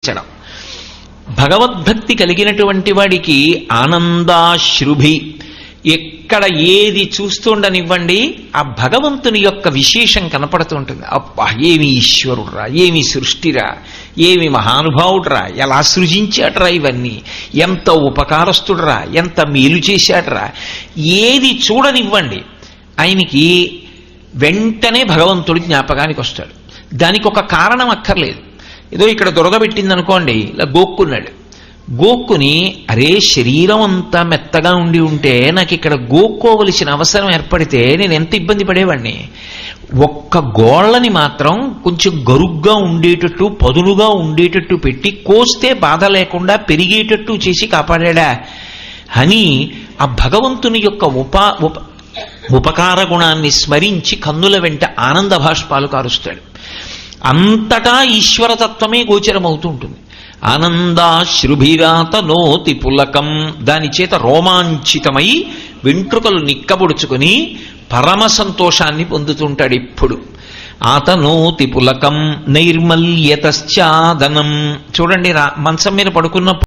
చడం భగవద్భక్తి కలిగినటువంటి వాడికి ఆనందాశ్రుభి ఎక్కడ ఏది చూస్తుండనివ్వండి ఆ భగవంతుని యొక్క విశేషం కనపడుతూ ఉంటుంది. అబ్బా ఏమి ఈశ్వరుడ్రా, ఏమి సృష్టిరా, ఏమి మహానుభావుడ్రా, ఎలా సృజించాడ్రా, ఇవన్నీ ఎంత ఉపకారస్తుడ్రా, ఎంత మేలు చేశాడ్రా, ఏది చూడనివ్వండి ఆయనకి వెంటనే భగవంతుడి జ్ఞాపకానికి వస్తాడు. దానికి ఒక కారణం అక్కర్లేదు. ఏదో ఇక్కడ దురద పెట్టిందనుకోండి, ఇలా గోక్కున్నాడు. గోక్కుని అరే శరీరం అంతా మెత్తగా ఉండి ఉంటే నాకు ఇక్కడ గోక్కోవలసిన అవసరం ఏర్పడితే నేను ఎంత ఇబ్బంది పడేవాడిని. ఒక్క గోళ్ళని మాత్రం కొంచెం గరుగ్గా ఉండేటట్టు పదునుగా ఉండేటట్టు పెట్టి కోస్తే బాధ లేకుండా పెరిగేటట్టు చేసి కాపాడా అని ఆ భగవంతుని యొక్క ఉపకార గుణాన్ని స్మరించి కన్నుల వెంట ఆనంద భాష్పాలు కారుస్తాడు. అంతటా ఈశ్వరతత్వమే గోచరమవుతూ ఉంటుంది. ఆనందాశ్రుభిరాత నోతి పులకం, దాని చేత రోమాంచితమై వెంట్రుకలు నిక్కబొడుచుకుని పరమ సంతోషాన్ని పొందుతుంటాడు. ఇప్పుడు ఆతనోతి పులకం నైర్మల్యతశ్చాదనం. చూడండి, మంచం మీద పడుకున్నప్పుడు